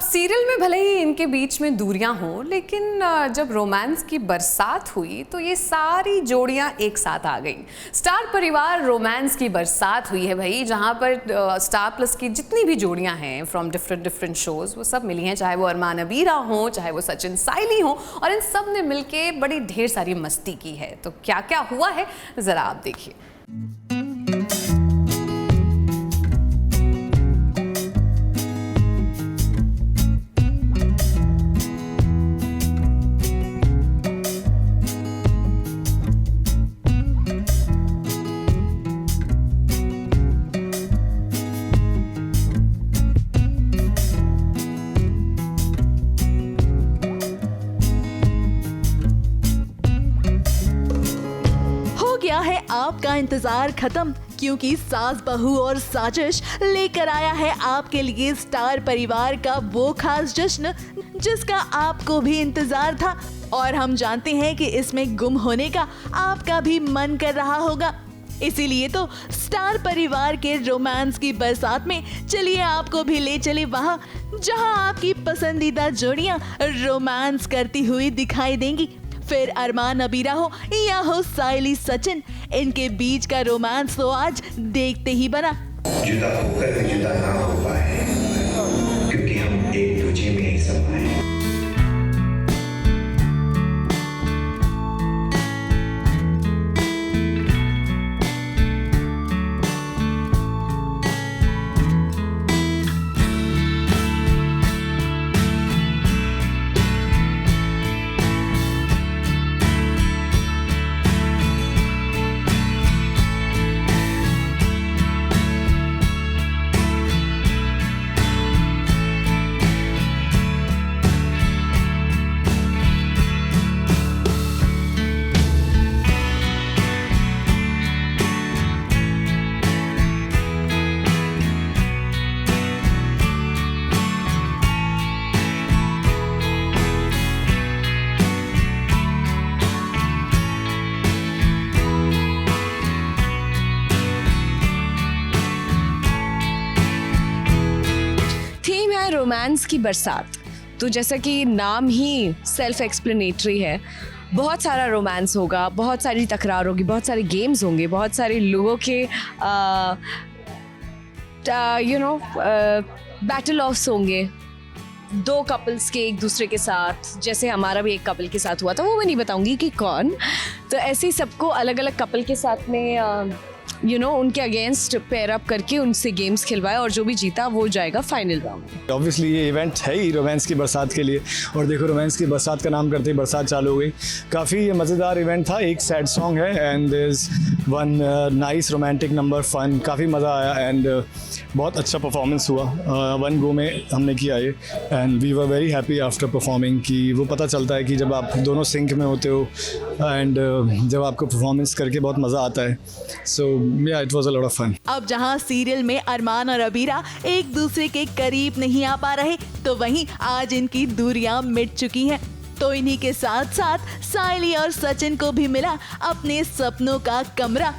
Serial में भले ही इनके बीच में दूरियां हों, लेकिन जब रोमांस की बरसात हुई तो ये सारी जोड़ियां एक साथ आ गईं। स्टार परिवार रोमांस की बरसात हुई है भाई, जहां पर स्टार प्लस की जितनी भी जोड़ियां हैं फ्रॉम डिफरेंट शोज वो सब मिली हैं, चाहे वो अरमान अबीरा हो, चाहे वो सचिन साइली हो, और इन सब ने मिलके बड़ी ढेर सारी मस्ती की है। तो क्या क्या हुआ है जरा आप देखिए। है आपका इंतजार खत्म, क्योंकि सास बहू और साजिश लेकर आया है आपके लिए स्टार परिवार का वो खास जश्न जिसका आपको भी इंतजार था। और हम जानते हैं कि इसमें गुम होने का आपका भी मन कर रहा होगा। इसीलिए तो स्टार परिवार के रोमांस की बरसात में चलिए आपको भी ले चले वहां जहां आपकी पसंदीदा जोड़ियां रोमांस करती हुई दिखाई देंगी। फिर अरमान अबीरा हो या हो साइली सचिन, इनके बीच का रोमांस तो आज देखते ही बना। जुदा होकर भी जुदा ना हो पाए, क्योंकि हम एक दूजे में ही समाये। रोमांस की बरसात, तो जैसा कि नाम ही सेल्फ एक्सप्लेनेटरी है, बहुत सारा रोमांस होगा, बहुत सारी तकरार होगी, बहुत सारे गेम्स होंगे, बहुत सारे लोगों के बैटल ऑफ्स होंगे, दो कपल्स के एक दूसरे के साथ, जैसे हमारा भी एक कपल के साथ हुआ था, वो मैं नहीं बताऊंगी कि कौन। तो ऐसे ही सबको अलग अलग कपल के साथ में उनके अगेंस्ट पेयर अप करके उनसे गेम्स खिलवाए, और जो भी जीता वो जाएगा फाइनल राउंड। ऑब्वियसली ये इवेंट है ही रोमांस की बरसात के लिए, और देखो रोमांस की बरसात का नाम करते ही बरसात चालू हो गई। काफ़ी मज़ेदार इवेंट था। एक सैड सॉन्ग है and there is one nice romantic number, fun, काफ़ी मज़ा आया एंड बहुत अच्छा परफॉर्मेंस हुआ। वन गो में हमने किया ये and we were very happy after performing. कि वो पता चलता है कि जब आप दोनों सिंक में होते हो एंड जब आपको परफॉर्मेंस करके बहुत मज़ा आता है। सो yeah, it was a lot of fun. अब जहां सीरियल में अरमान और अबीरा एक दूसरे के करीब नहीं आ पा रहे, तो वहीं आज इनकी दूरियां मिट चुकी हैं। तो इन्हीं के साथ साथ साइली और सचिन को भी मिला अपने सपनों का कमरा।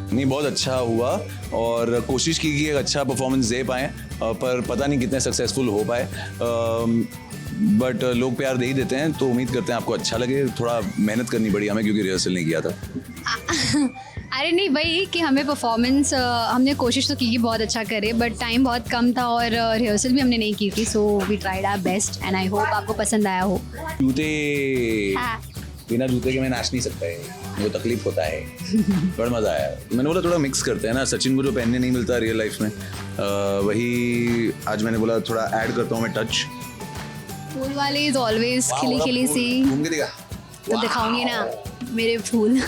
नहीं, बहुत अच्छा हुआ और कोशिश की कि एक अच्छा परफॉर्मेंस दे पाएँ, पर पता नहीं कितने सक्सेसफुल हो पाए। बट लोग प्यार दे ही देते हैं, तो उम्मीद करते हैं आपको अच्छा लगे। थोड़ा मेहनत करनी पड़ी हमें क्योंकि रिहर्सल नहीं किया था। अरे नहीं भाई कि हमें परफॉर्मेंस हमने कोशिश तो की कि बहुत अच्छा करे, बट टाइम बहुत कम था और रिहर्सल भी हमने नहीं की थी, so we tried our best and I hope आपको पसंद आया हो। जूते बिना जूते के मैं नाच नहीं सकता है, वो तकलीफ होता है। बड़ा मज़ा आया। मैंने बोला थोड़ा मिक्स करते हैं ना, सचिन को जो पहनने नहीं मिलता रियल लाइफ में, वही आज मैंने बोला थोड़ा ऐड करता हूँ मैं टच। फूल वाले इज ऑलवेज खिली खिली सी, घूम के दिखा तो दिखाऊंगी ना मेरे फूल।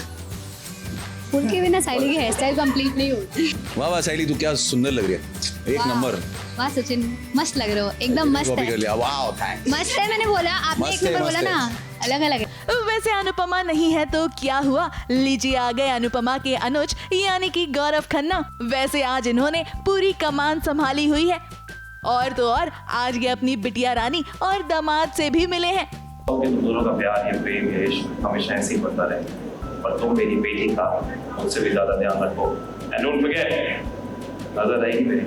फूल के बिना साइली की हेयर स्टाइल कंप्लीट नहीं होती। वाह वाह साइली, तू क्या सुंदर लग रही है, एक नंबर। वाह सचिन, मस्त लग रहे हो, एकदम मस्त कॉपी है। कर लिया, वाह थैंक्स। मस्त है, मैंने बोला, आपने एक नंबर बोला ना, अलग अलग है। वैसे अनुपमा नहीं है तो क्या हुआ, लीजिए आ गए अनुपमा के अनुज यानी कि गौरव खन्ना। वैसे आज इन्होंने पूरी कमान संभाली हुई है, और तो और आज ये अपनी बिटिया रानी और दामाद से भी मिले हैं। तुम दोनों का प्यार, ये प्रेम, ये इश्क हमेशा ऐसे ही बढ़ता रहे, पर तुम मेरी बेटी का मुझसे भी ज्यादा ध्यान रखो। एंड डोंट फॉरगेट, नजर आएगी मेरी।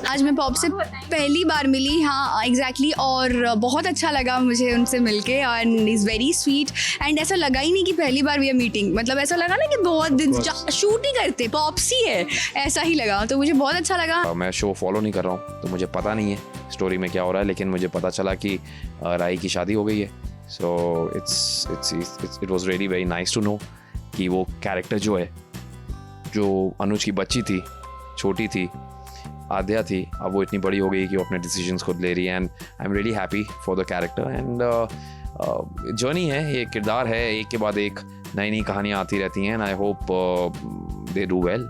आज मैं पॉप से पहली बार मिली, हाँ एग्जैक्टली, और बहुत अच्छा लगा मुझे उनसे मिलके, and is very sweet. And ऐसा लगा ही नहीं कि पहली बार वी आर मीटिंग, मतलब ऐसा लगा ना कि बहुत दिन शूट ही करते, पॉप्सी है, ऐसा ही लगा, तो मुझे बहुत अच्छा लगा। मैं शो फॉलो नहीं कर रहा हूँ तो मुझे पता नहीं है स्टोरी में क्या हो रहा है, लेकिन मुझे पता चला कि राई की शादी हो गई है। So it was really very nice to know कि वो कैरेक्टर जो है, जो अनुज की बच्ची थी, छोटी थी, आद्या थी, अब वो इतनी बड़ी हो गई कि वो अपने डिसीजंस खुद ले रही है। And I am really happy for the character. And journey है, ये किरदार है, एक के बाद एक नई नई कहानियाँ आती रहती हैं, and I hope they do well.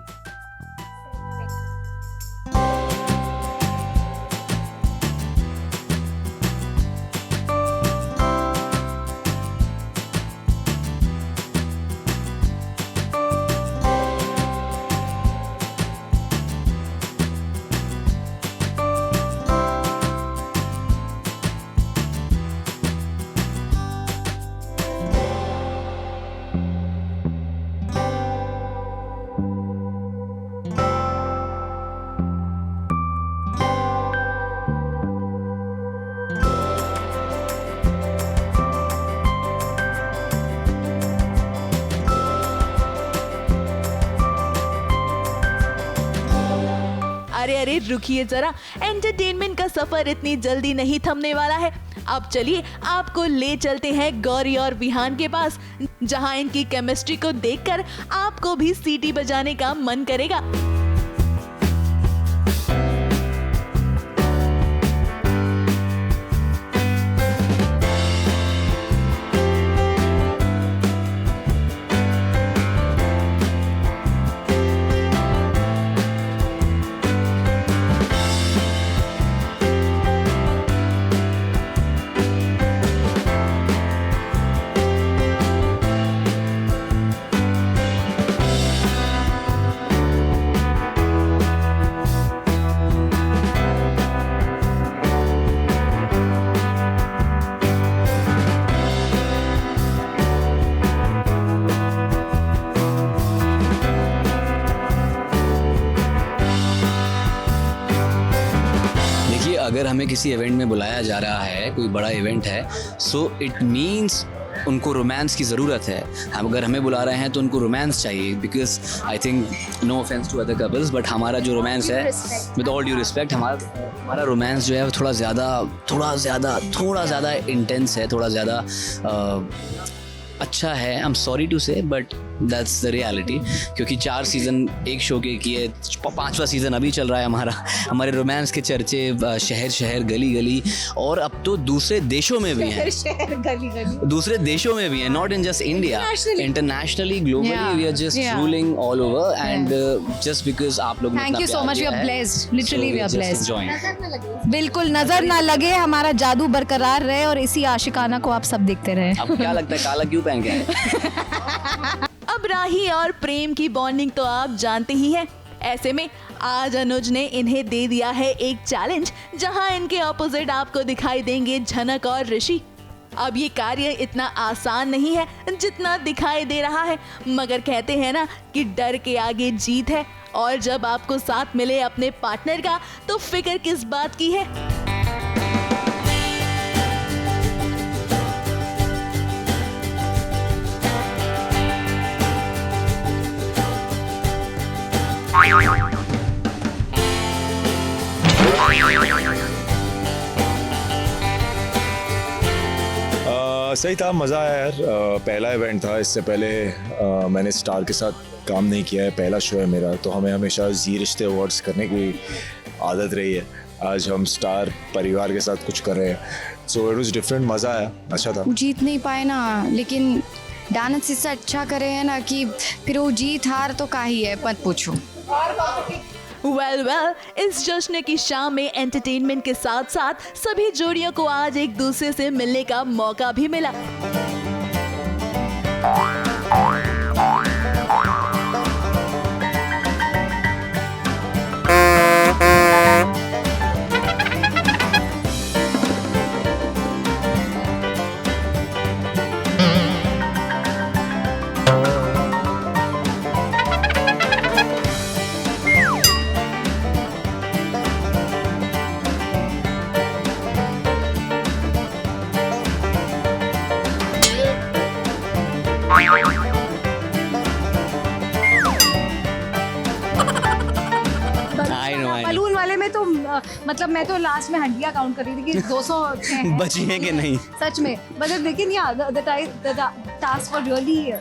अरे रुकिए जरा, एंटरटेनमेंट का सफर इतनी जल्दी नहीं थमने वाला है। अब चलिए आपको ले चलते हैं गौरी और विहान के पास, जहां इनकी केमिस्ट्री को देखकर आपको भी सीटी बजाने का मन करेगा। अगर हमें किसी इवेंट में बुलाया जा रहा है, कोई बड़ा इवेंट है, सो इट मीन्स उनको रोमांस की ज़रूरत है। हम अगर हमें बुला रहे हैं तो उनको रोमांस चाहिए, because I think, no offence to other couples, but हमारा जो रोमांस है, विद ऑल ड्यू रिस्पेक्ट, हमारा रोमांस जो है वो थोड़ा ज़्यादा इंटेंस है, थोड़ा ज़्यादा अच्छा है। आई एम सॉरी टू से, बट दैट्स द रियलिटी। क्योंकि 4 सीज़न एक शो के किए, 5वां सीज़न अभी चल रहा है हमारा। हमारे रोमांस के चर्चे शहर शहर गली गली, और अब तो दूसरे देशों में भी हैं, दूसरे देशों में भी हैं, not in just India, internationally, globally, we are just ruling all over. And just because आप लोग, thank you so much, we are blessed, literally we are blessed. बिल्कुल नजर ना लगे, हमारा जादू बरकरार रहे और इसी आशिकाना को आप सब देखते रहे। आपको क्या लगता है काला क्यों पहन के आए? अब राही और प्रेम की बॉन्डिंग तो आप जानते ही हैं। ऐसे में आज अनुज ने इन्हें दे दिया है एक चैलेंज, जहां इनके ऑपोजिट आपको दिखाई देंगे झनक और ऋषि। अब ये कार्य इतना आसान नहीं है जितना दिखाई दे रहा है, मगर कहते हैं ना कि डर के आगे जीत है, और जब आपको साथ मिले अपने पार्टनर का तो फिक्र किस बात की है। सही था, मज़ा आया यार। पहला इवेंट था, इससे पहले मैंने स्टार के साथ काम नहीं किया है, पहला शो है मेरा, तो हमें हमेशा जी रिश्ते अवार्ड्स करने की आदत रही है। आज हम स्टार परिवार के साथ कुछ कर रहे हैं, सो इट वाज डिफरेंट, मज़ा आया, अच्छा था। जीत नहीं पाए ना, लेकिन डांस इससे अच्छा करे हैं ना कि फिर वो जीत हार तो का ही है, मत पूछो। वेल इस जश्न की शाम में एंटरटेनमेंट के साथ साथ सभी जोड़ियों को आज एक दूसरे से मिलने का मौका भी मिला। बलून वाले में तो मतलब मैं तो लास्ट में हड्डियां काउंट कर रही थी कि 200 बची हैं कि नहीं, सच में। मतलब लेकिन the task were really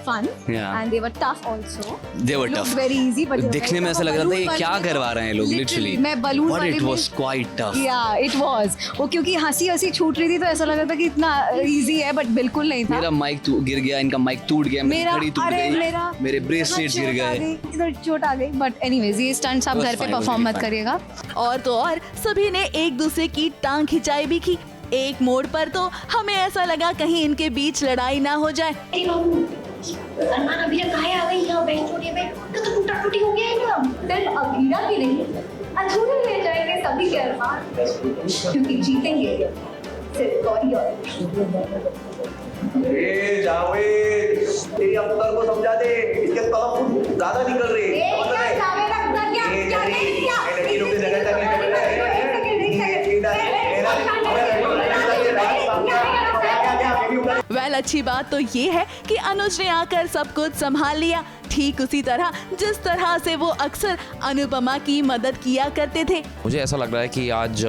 fun and they were tough also, they were tough, very easy, but दिखने में ऐसा लग रहा था ये क्या करवा रहे हैं लोग, लिटरली। मैं बलून वाले इट वाज क्वाइट टफ, या इट वाज वो, क्योंकि हंसी छूट रही थी तो ऐसा लग रहा था कि इतना इजी है, बट बिल्कुल नहीं था। मेरा माइक गिर गया, इनका माइक टूट गया, मेरी घड़ी टूट गई, मेरे ब्रेसलेट्स गिर गए, इधर चोट आ गई, बट एनीवेज ये स्टंट्स आप घर पे परफॉर्म मत करिएगा। और तो और सभी ने एक दूसरे की टांग खिंचाई भी की। एक मोड़ पर तो हमें ऐसा लगा कहीं इनके बीच लड़ाई ना हो जाए। अरमान अभी कहाँ आ गई यहाँ बेंच छोड़िए पे, तो टूटा टूटी हो गया है ना। सिर्फ अभीरा की नहीं, अधूरे रह जाएंगे सभी के अरमान, क्योंकि जीतेंगे सिर्फ गौरी और तेरी अख्तर को समझा दे, इसके तलब ज्यादा निकल रही है। वेल अच्छी बात तो ये है कि अनुज ने आकर सब कुछ संभाल लिया, ठीक उसी तरह जिस तरह से वो अक्सर अनुपमा की मदद किया करते थे। मुझे ऐसा लग रहा है कि आज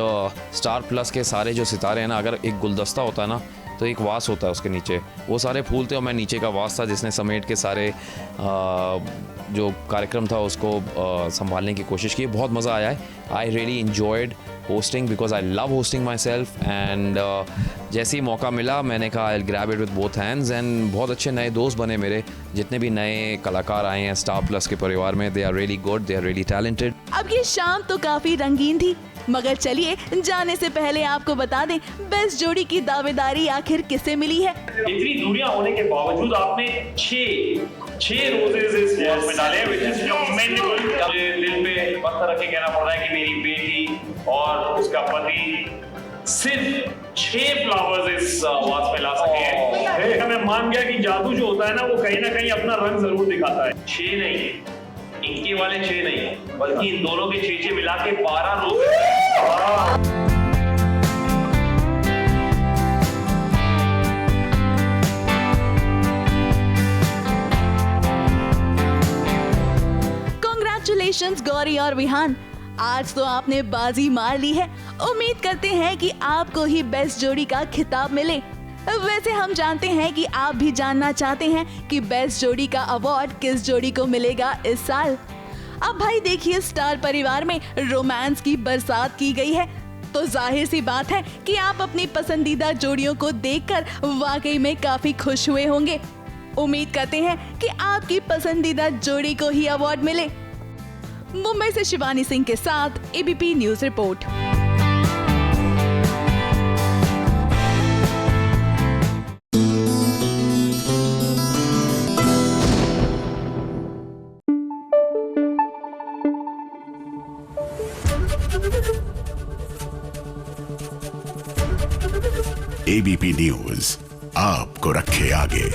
स्टार प्लस के सारे जो सितारे हैं ना, अगर एक गुलदस्ता होता है ना तो एक वास होता है उसके नीचे, वो सारे फूल थे और मैं नीचे का वास था जिसने समेट के सारे जो कार्यक्रम था उसको संभालने की कोशिश की। बहुत मज़ा आया है। I really enjoyed hosting because I love hosting my self, and जैसे ही मौका मिला मैंने कहा आई grab it with both hands, and बहुत अच्छे नए दोस्त बने मेरे। जितने भी नए कलाकार आए हैं स्टार प्लस के परिवार में, they are really good, they are really talented. अब ये शाम तो काफ़ी रंगीन थी, मगर चलिए जाने से पहले आपको बता दें बेस्ट जोड़ी की दावेदारी आखिर किसे मिली है। इतनी दूरियां होने के बावजूद आपने 6 रोजेस इस वॉल में डाले, व्हिच इज कमेंडेबल। मुझे दिल पे पत्थर रख के कहना पड़ रहा है कि मेरी बेटी और उसका पति सिर्फ 6 फ्लावर्स इस वास में ला सके हैं। मैं मान गया कि जादू जो होता है ना वो कहीं ना कहीं अपना रंग जरूर दिखाता है। 6 नहीं, इनके वाले 6 नहीं, बल्कि इन दोनों के 6 मिला के 12 रोज। कांग्रेचुलेशंस गौरी और विहान, आज तो आपने बाजी मार ली है। उम्मीद करते हैं कि आपको ही बेस्ट जोड़ी का खिताब मिले। वैसे हम जानते हैं कि आप भी जानना चाहते हैं कि बेस्ट जोड़ी का अवार्ड किस जोड़ी को मिलेगा इस साल। अब भाई देखिए, स्टार परिवार में रोमांस की बरसात की गई है, तो जाहिर सी बात है कि आप अपनी पसंदीदा जोड़ियों को देखकर वाकई में काफी खुश हुए होंगे। उम्मीद करते हैं कि आपकी पसंदीदा जोड़ी को ही अवार्ड मिले। मुंबई से शिवानी सिंह के साथ ABP news report. ABP news आपको रखे आगे।